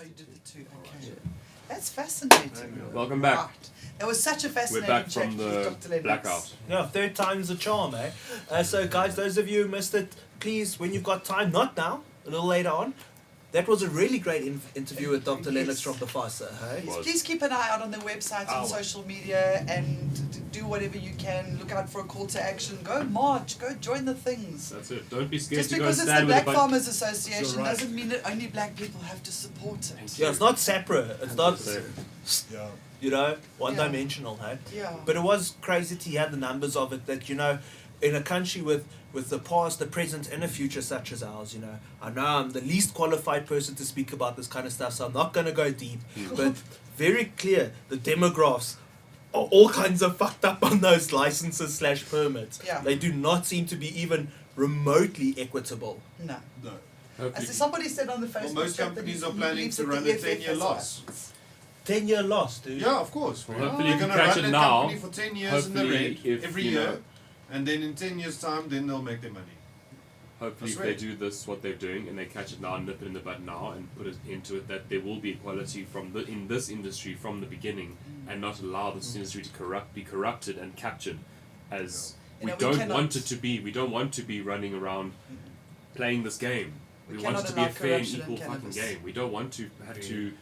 You did the two, okay. That's fascinating. Welcome back. Right. That was such a fascinating We're back chat from with the Dr. Lennox. blackout. Yeah, third time's a charm, eh? So, guys, those of you who missed it, please, when you've got time, not now, a little later on, that was a really great interview with Dr. Lennox from the BFASA, hey? Please keep an eye out on their website and social media and do whatever you can. Look out for a call to action. Go march. Go join the things. That's it. Don't be scared Just to go because it's stand the with Black a Farmers Association right. doesn't mean that only black people have to support it. Yeah, it's not SAHPRA. It's not, Yeah. you know, one-dimensional, hey? Yeah. But it was crazy to hear the numbers of it that, you know, in a country with the past, the present, and a future such as ours, you know. I know I'm the least qualified person to speak about this kind of stuff, so I'm not going to go deep. But very clear, the demographs are all kinds of fucked up on those licenses / permits. Yeah. They do not seem to be even remotely equitable. No. No. As somebody said on the Facebook Well, most chat that companies he are planning believes to that run the a 10-year BFASA loss. 10-year loss, dude. Yeah, of course. Well, hopefully They're you going can to catch run it a now. company for 10 years in the Hopefully, red if, every you year, know, and then in 10 years' time, then they'll make their money. hopefully if That's they right. do this, what they're doing, and they catch it now, nip it in the bud now, and put it into it, that there will be equality in this industry from the beginning, and not allow this industry to be corrupted and captured as You we know, we don't cannot- want it to be. We don't want to be running around playing this game. We We want it cannot to be a allow fair and corruption in equal fucking cannabis. game. We don't want to have to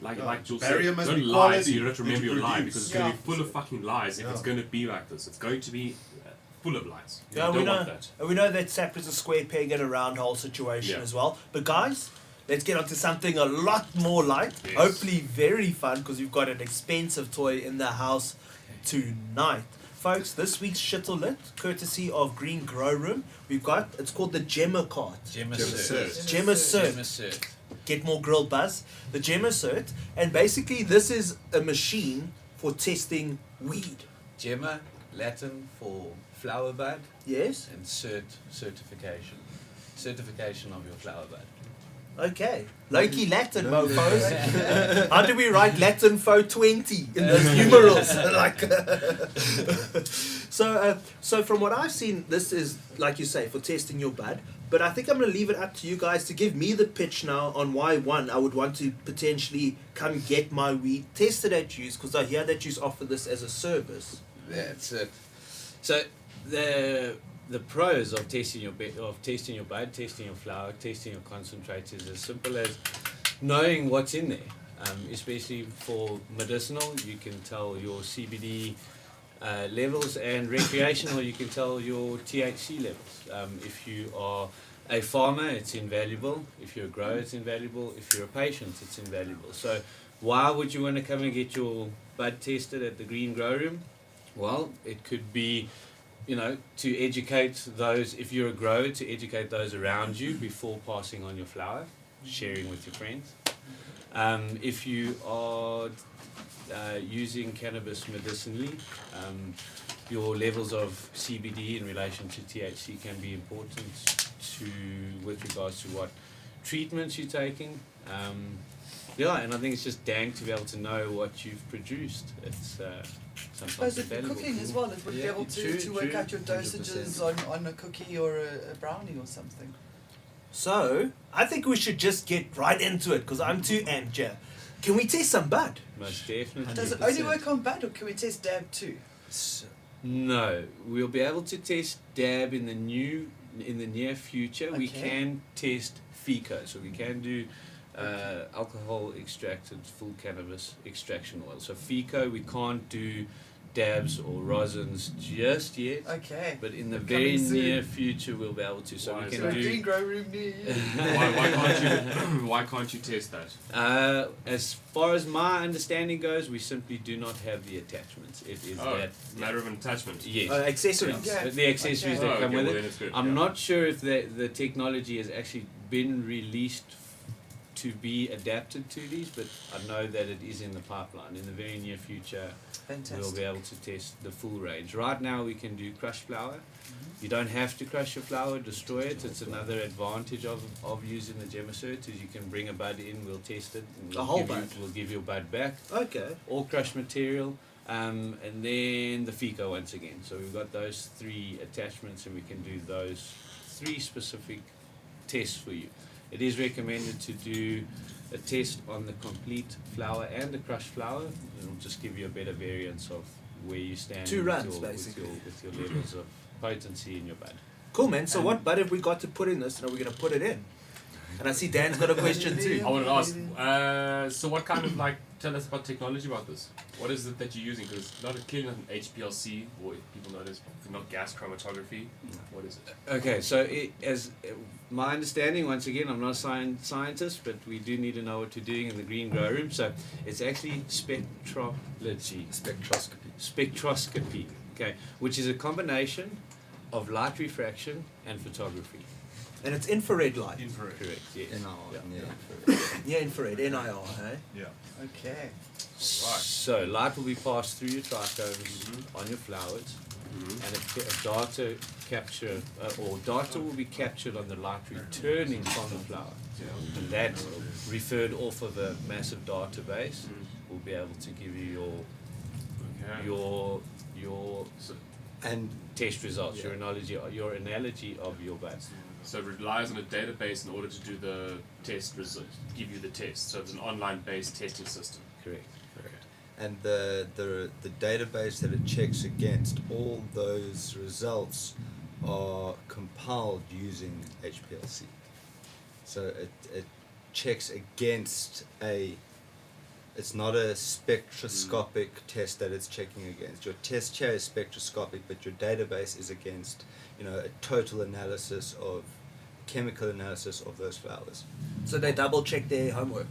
like Jules Barrier said, must don't be lie, so quality you don't have to remember that you your lie produce. because it's going to be Yeah. full of fucking lies if Yeah. it's going to be like this. It's going to be full of lies. Yeah, we we don't know. want that. And we know that SAHPRA is a square peg in a round hole situation Yeah. as well. But guys, let's get on to something a lot more light. Yes. Hopefully very fun because we've got an expensive toy in the house tonight. Folks, this week's Shittle Lit, courtesy of Green Grow Room, it's called the GemmaCert. GemmaCert. GemmaCert. Get more grill buzz. The GemmaCert. And basically this is a machine for testing weed. Gemma, Latin for flower bud, Yes? and certification. Certification of your flower bud. Okay. Low-key Latin, mofos. How do we write Latin fo 20 in those numerals? So from what I've seen, this is, like you say, for testing your bud. But I think I'm going to leave it up to you guys to give me the pitch now on why, one, I would want to potentially come get my weed tested at you, because I hear that you offer this as a service. That's it. So the pros of testing your bud, testing your flower, testing your concentrates is as simple as knowing what's in there. Especially for medicinal, you can tell your CBD levels, and recreational, you can tell your THC levels. If you are a farmer, it's invaluable. If you're a grower, it's invaluable. If you're a patient, it's invaluable. So why would you want to come and get your bud tested at the Green Grow Room? Well, it could be, to educate those, if you're a grower, to educate those around you before passing on your flower, sharing with your friends. If you are using cannabis medicinally, your levels of CBD in relation to THC can be important with regards to what treatments you're taking. And I think it's just dang to be able to know what you've produced. It's sometimes Suppose if you're available. cooking as well, it would be able to work out your dosages 100%. on a cookie or a brownie or something. So I think we should just get right into it, because I'm too amped here. Can we test some bud? Most definitely. Does it only work on bud, or can we test dab too? No, we'll be able to test dab in the near future. We Okay. can test FICO, so we can do alcohol extracted full cannabis extraction oil. So FICO, we can't do dabs or rosins just yet, Okay. but in the Coming very soon. near future we'll be able to. So Why we is can So a do. green grow room near you. Why can't you test that? As far as my understanding goes, we simply do not have the attachments. It is that Matter of an attachment. yes. Accessories. Yeah. Okay. The accessories Okay. that come with well, it. then it's good. I'm yeah. not sure if the technology has actually been released to be adapted to these, but I know that it is in the pipeline. In the very near future, we'll be able to test the full range. Right now, we can do crushed flour. You don't have to crush your flour, destroy it. It's another advantage of using the GemmaCert is you can bring a bud in, we'll test it. And A whole bud? We'll give you a bud back. Okay. All crushed material. And then the FICO once again. So we've got those 3 attachments and we can do those 3 specific tests for you. It is recommended to do a test on the complete flour and the crushed flour. It'll just give you a better variance of where you stand 2 with runs, your, basically. with your levels of potency in your bud. Cool, man. So And- what bud have we got to put in this, and are we going to put it in? And I see Dan's got a question too. I wanted to ask, so what kind of tell us about technology about this. What is it that you're using? Because it's not clearly not an HPLC, or if people know this, not gas chromatography. What is it? Okay, so my understanding, once again, I'm not a scientist, but we do need to know what you're doing in the green grow room. So it's actually spectroscopy, okay, which is a combination of light refraction and photography. And it's infrared light. Infrared. Correct, yes. Yeah, infrared, NIR, hey? Yeah. Okay. So light will be passed through your trichomes on your flowers, and a data capture or data will be captured on the light returning from the flower, and that referred off of a massive database will be able to give you your and test results, your analogy of your base. So it relies on a database in order to do the test result, give you the test. So it's an online-based testing system. Correct. And the database that it checks against, all those results are compiled using HPLC. So it checks against it's not a spectroscopic test that it's checking against. Your test chair is spectroscopic, but your database is against, a total analysis of, chemical analysis of those flowers. So they double check their homework.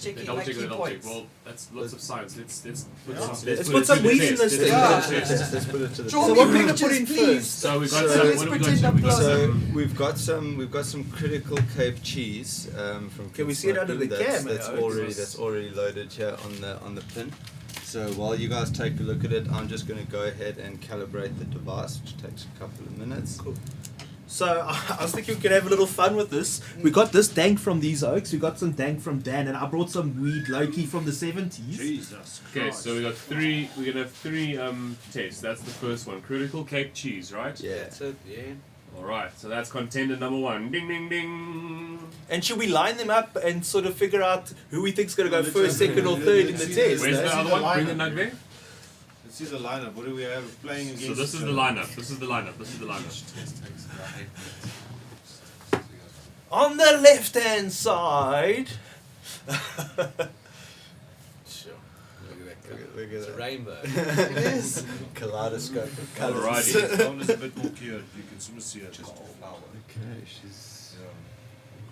Checking Double like check key it, double check. points. Well, that's lots of science. Let's put Yeah. some. Let's put some weed in this thing. Let's put it to the Draw So me what are we gonna pictures, put in please. first? So we've got So some. let's What have we pretend got? I'm We've got plus. some. We've got some critical Cape cheese from. Can we see it under the that's, cam, That's eh? that's already loaded here on the pin. So while you guys take a look at it, I'm just going to go ahead and calibrate the device, which takes a couple of minutes. Cool. So I was thinking we could have a little fun with this. We got this dank from these oaks. We got some dank from Dan, and I brought some weed low-key from the 70s. Jesus. Okay, so we got three. We're gonna have three tests. That's the first one. Critical Cape cheese, right? Yeah. That's it, yeah. All right. So that's contender number one. Ding ding ding. And should we line them up and sort of figure out who we think's going to go first, second, or third in the test? Where's eh? the other one? Bring the nug there. Let's see the lineup. What do we have playing against? So this is the lineup. This is the lineup. This is the lineup. On the left-hand side. Sure. Look at It's a that. rainbow. It is. Kaleidoscope of colours. Alrighty. That one is a bit more cured. You can sort of see it. Okay, she's...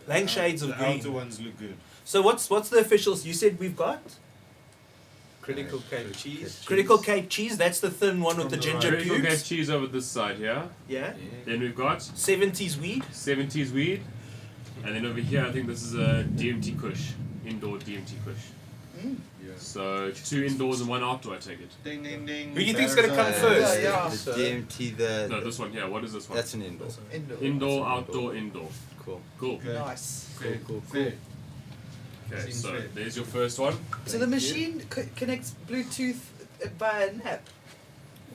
Lang shades of The outer green. ones look good. So what's the officials? You said we've got Critical Cape cheese. Critical Cape cheese. That's the thin one with the From the ginger right. Critical Cape pubes. cheese over this side here. Yeah. Then we've got 70s weed. 70s weed. And then over here, I think this is a DMT Kush. Indoor DMT Kush. So 2 indoors and 1 outdoor, I take it. Ding ding ding. Who do you think's gonna come first? Yeah. The DMT, No, this one here. What is this one? that's an indoor. Indoor. Indoor, outdoor, indoor. Cool. Cool. Okay. Nice. Fair, Cool. fair. Okay, Seems so fair. there's your first one. So the machine connects Bluetooth via an app.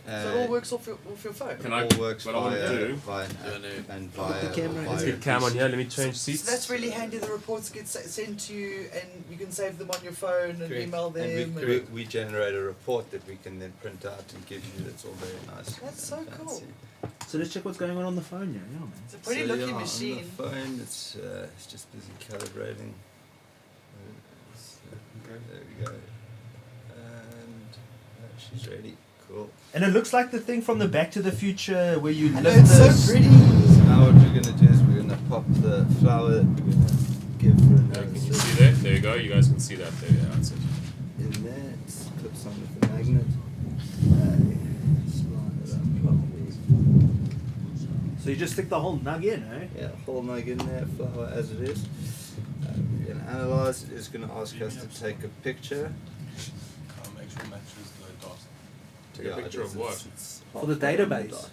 So it all works off your phone. Can I? all works what I want to via, do? via an Do you app wanna and put via... the camera in? via Let's a get Cam on PC. here. Let me change seats. So that's really handy. The reports get sent to you, and you can save them on your phone and Correct. email them. And and- we generate a report that we can then print out and give you. That's all very nice. That's so and cool. fancy. So let's check what's going on the phone here. Yeah, man. It's a pretty So, looking yeah, machine. On the phone, it's just busy calibrating. There we go. And she's ready. Cool. And it looks like the thing from the Back to the Future where you I know, lift it's the... so pretty. So now what we're gonna do is we're gonna pop the flour that we're gonna give for Can you see that? There you go. You guys can see that. There, yeah, that's it. in there. It's clips on with the magnet. Slide it up properly. So you just stick the whole nug in, eh? Yeah, whole nug in there, flour as it is. We're gonna analyze it. It's gonna ask us to take a picture. Make sure it matches the dot. Take a picture of what? For the database.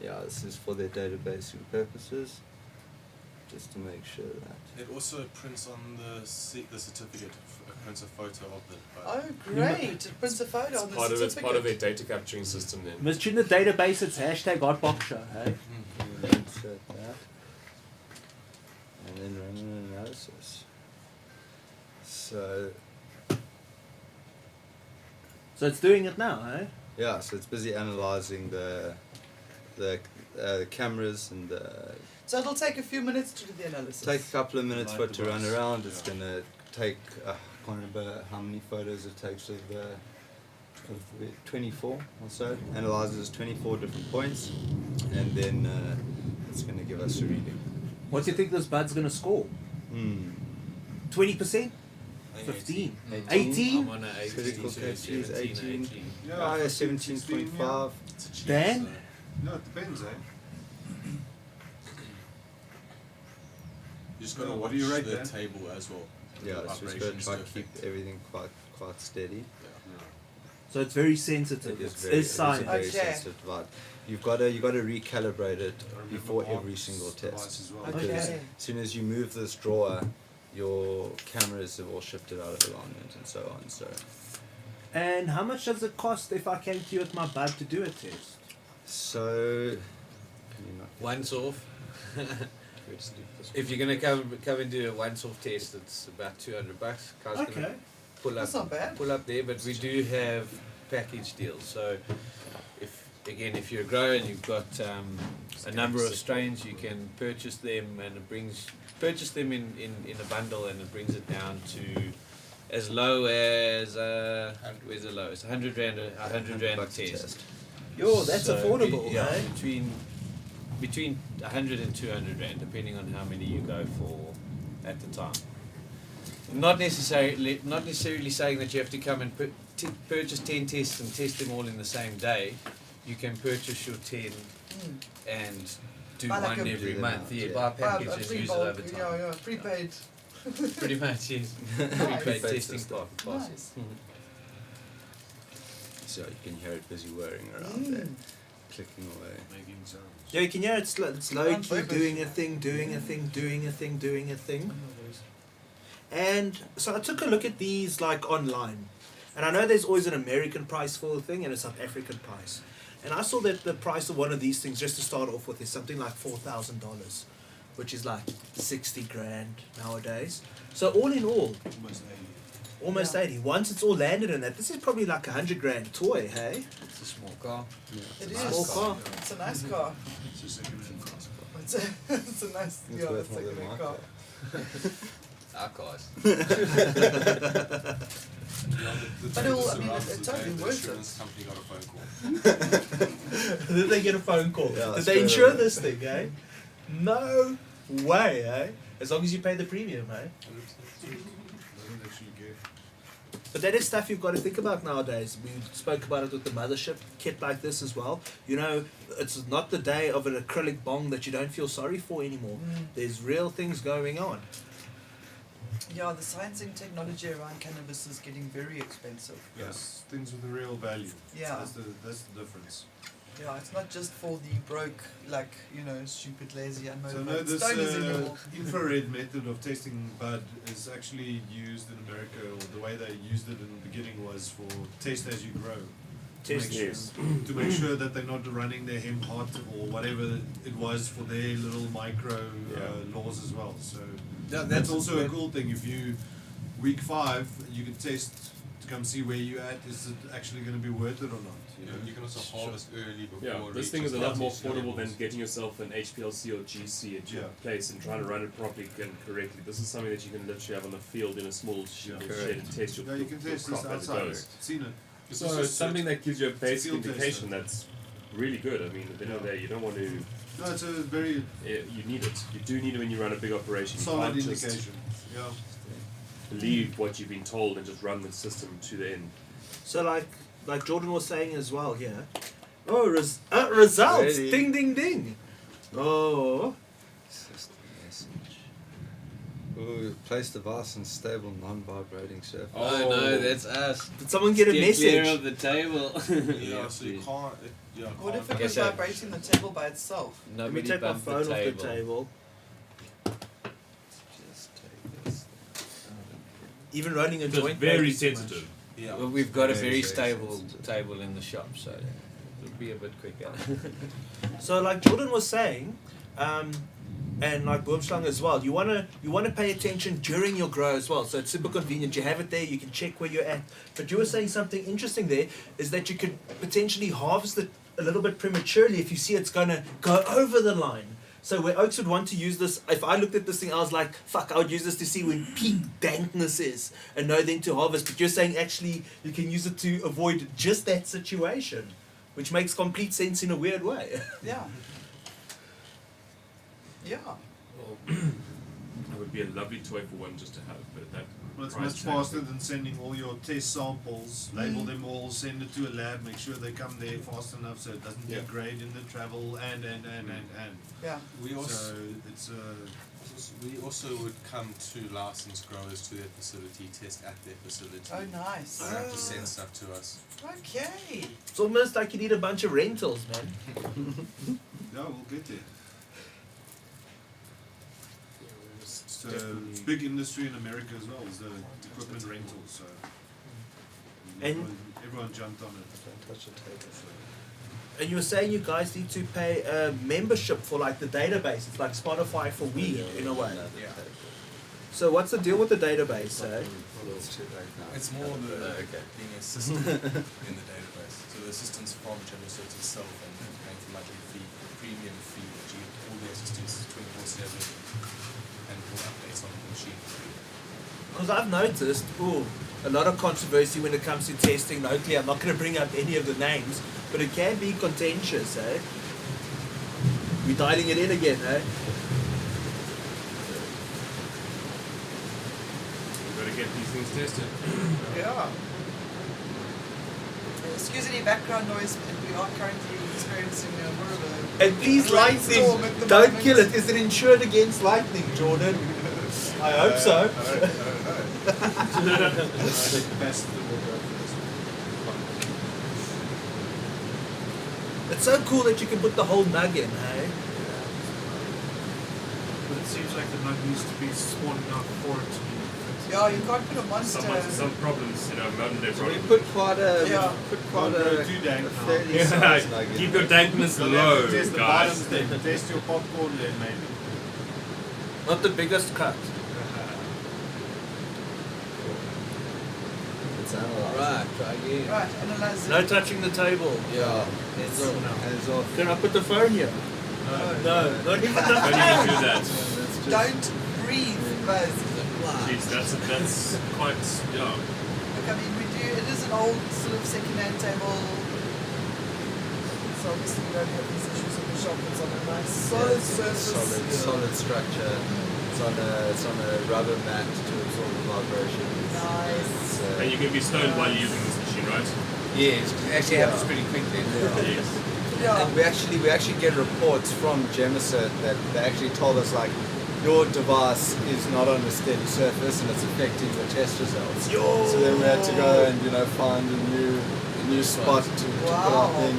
Yeah, this is for their database purposes. Just to make sure that. It also prints on the certificate. It prints a photo of the. Oh, great! It prints a photo on the certificate. It's part of their data capturing system then. Must in the database it's hashtag Hotbox show, hey? We'll insert that. And then run an analysis. So So it's doing it now, eh? yeah, so it's busy analyzing the cameras and So it'll take a few minutes to do the analysis. take a couple of minutes for it to run device. around. It's gonna take I can't remember how many photos it takes of the 24 or so. Analyzes 24 different points, and then it's gonna give us a reading. What do you think this bud's gonna score? 20%? 15? 18? I'm on a 18, Critical so cases, 17, 18. 16, 17.5. Dan? No, it depends, eh? You just gotta What watch do you rate the that? table as well. Yeah, The so just gotta vibrations try to to keep affect- everything quite steady. So it's very sensitive. It is It's, very, it's science. a very Okay. sensitive device. You've got to recalibrate it before every single Device test. as well. Okay. Because as soon as you move this drawer, your cameras have all shifted out of alignment and so on. So And how much does it cost if I came to you with my bud to do a test? can you not Once off. let's do this If you're gonna come and do a once-off test, it's about $200. Car's Okay. gonna pull That's not bad. there, but we do have package deals. So, if you're a grower and you've got a number of strains, you can purchase them, and purchase them in a bundle, and it brings it down to as low as where's the lowest? 100 rand a $100 a test. Yo, that's So, affordable, yeah, eh? between 100 and 200 rand, depending on how many you go for at the time. Not necessarily saying that you have to come and purchase 10 tests and test them all in the same day. You can purchase your 10 and do Buy like one a- every Do them month. out, Yeah, yeah. buy a package A and free use bulk, it over time. yeah, prepaid. Pretty much, yes. Prepaid Prepaid testing system. passes. Nice. So you can hear it busy whirring around there, Mm. clicking away. Making sounds. Yeah, you can hear it's low On key purpose. doing a thing, doing a thing, doing a thing, doing a thing. And so I took a look at these like online. And I know there's always an American price for the thing and a South African price. And I saw that the price of one of these things, just to start off with, is something like $4,000, which is like 60 grand nowadays. So all in all, Almost 80. almost 80. Once it's all landed in that, this is probably like $100 grand toy, hey? It's a small car. It a is. small car. It's a nice car. It's a second-hand car. It's a nice, It's yeah, worth it's more like than a my car. Our cars. But it will, I mean, it totally the worth insurance it. company got a phone call. Did they get a phone call? Yeah, Did straight they insure away. this thing, eh? No way, eh? As long as you pay the premium, eh? Doesn't actually give. But that is stuff you've got to think about nowadays. We spoke about it with the mothership kit like this as well. You know, it's not the day of an acrylic bong that you don't feel sorry for anymore. There's real things going on. Yeah, the science and technology around cannabis is getting very expensive. Yes, things with a real value. Yeah. That's the difference. Yeah, it's not just for the broke, like, you know, stupid, lazy, So unmotivated no, this stoners anymore. infrared method of testing bud is actually used in America, or the way they used it in the beginning was for test as you grow. To Test make sure- Yes. to make sure that they're not running their hemp hot or whatever it was for their little micro laws as well. So that's also a cool thing. If you week 5, you can test to come see where you at. Is it actually going to be worth it or not? You know? You can also harvest early before Yeah, it this thing reaches is a lot more these affordable than levels. getting yourself an HPLC or GC at your Yeah. place and trying to run it properly and correctly. This is something that you can literally have on the field in a small shed and test your, Yeah, you can your test crop this as it outside. goes. Seen it. So it's something that gives you a basic field indication tester. that's really good. I mean, at the end of the day, you don't want to. No, it's a very You need it. You do need it when you run a big operation. You solid can't just indication. Yeah. believe what you've been told and just run the system to the end. So like Jordan was saying as well here. Oh, results! Ready. Ding, ding, ding! Oh, System message. Ooh, place device on stable, non-vibrating surface. Oh no, that's us. Did someone get a Steer message? clear of the table. Yeah, so you can't. What if it Okay, was so- vibrating the table by itself? Let me Nobody take my bumped phone off the table. Just take this. Even running a It's joint. very maybe too much. sensitive. Yeah. Well, we've got a Very, very very stable sensitive. table in the shop, so it'll be a bit quicker. So like Jordan was saying, and like Boomschlang as well, you wanna pay attention during your grow as well. So it's super convenient. You have it there, you can check where you're at. But you were saying something interesting there, is that you could potentially harvest it a little bit prematurely if you see it's gonna go over the line. So where oaks would want to use this, if I looked at this thing, I was like, fuck, I would use this to see when peak dankness is and know then to harvest. But you're saying actually you can use it to avoid just that situation, which makes complete sense in a weird way. Yeah. Yeah. It would be a lovely toy for one just to have, but at that Well, it's price much tag, faster than sending all your test samples, label them all, send it to a lab, make sure they come there fast enough so it doesn't degrade in the travel, and. Yeah. We also So it's we also would come to licensed growers to their facility, test at their facility. Oh, nice. They don't have to send stuff to us. Okay. It's almost like you need a bunch of rentals, man. yeah, we'll get there. So Definitely- it's big industry in America as well, is the equipment rental. So And- everyone jumped on it. Touch the table. And you were saying you guys need to pay a membership for like the database. It's like Spotify for weed in a way. Yeah. So what's the deal with the database, eh? It's too late now. It's more the Okay. being a system in the database. So the assistants from GemmaCert itself and paying for monthly fee, premium fee, which you all the assistants 24/7 and all updates on the machine. Because I've noticed, a lot of controversy when it comes to testing locally. I'm not going to bring up any of the names, but it can be contentious, eh? We're dialing it in again, eh? We've got to get these things tested. Yeah. Excuse any background noise, but we are currently experiencing a bit And please, of a rainstorm at lightning, the don't moment. kill it. Is it insured against lightning, Jordan? I hope so. I think the best will go for this one. It's so cool that you can put the whole nug in, hey? But it seems like the nug needs to be small enough for it to be. Yeah, you can't put a monster. Some problems, modern day So we problems. put quite a Yeah. quite Don't go a too dank now. fairly Yeah, sized nug in keep there. your dankness So we'll have low, to test the guys. bottoms then. Test your popcorn then, maybe. Not the biggest cut. It's analyzed. Right, try again. Right, analyze it. No touching the table. Yeah. Hands off. Hands off. Can I put the phone here? No, not even the Don't even do that. That's just Don't breathe, Buzz. Jeez, that's quite, yeah. Look, I mean, it is an old sort of second-hand table. So obviously we don't have these issues in the shop. It's on a nice solid surface. solid structure. It's on a rubber mat to absorb the vibration. Nice. And you can be stoned while you're using this machine, right? Yes, it actually happens pretty quickly. Yes. Yeah. And we actually get reports from GemmaCert that they actually told us like your device is not on a steady surface and it's affecting the test results. So then we had to go and find a new spot to put our Wow. thing,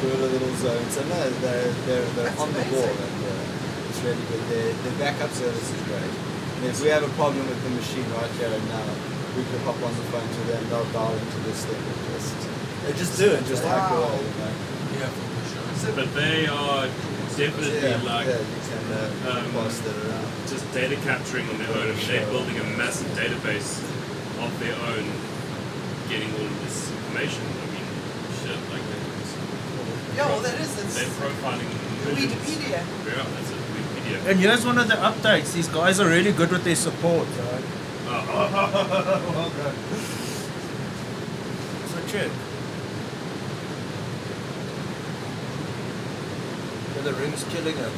do it a little zone. So no, they're That's on the amazing. ball and it's really good. Their backup service is great. And if we have a problem with the machine right here and now, we could hop on the phone to them. They'll dial into this thing and They just do it. just Wow. hack away. Yeah, for sure. But they are definitely like you can pass that around. just data capturing on their own. I mean, they're building a massive database of their own, getting all of this information. I mean, shit, like Yeah, well, that is. they're It's profiling millions. Wikipedia. Yeah, that's a Wikipedia. And here's one of the updates. These guys are really good with their support. Well done. So check. The ring's killing it.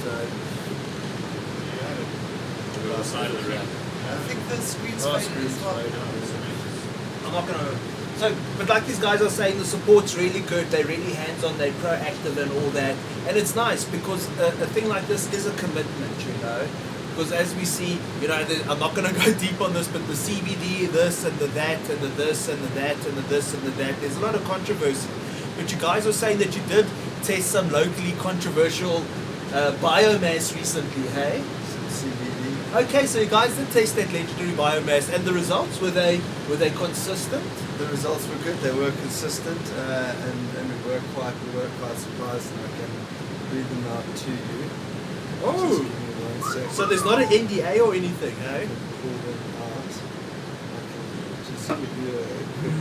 To the side of the ring. I think the screen's Oh, faded as well. I'm not gonna. So, but like these guys are saying, the support's really good. They're really hands-on. They're proactive and all that. And it's nice because a thing like this is a commitment, you know. Because as we see, you know, I'm not going to go deep on this, but the CBD, this and the that, and the this and the that, and the this and the that, there's a lot of controversy. But you guys were saying that you did test some locally controversial biomass recently, hey? Some CBD. Okay, so you guys did taste that legendary biomass, and the results, were they consistent? The results were good. They were consistent, and we were quite surprised, and I can read them out to you. Oh, Just give me 1 second. so there's not an NDA or anything, I eh? can pull them out. I can just give you a quick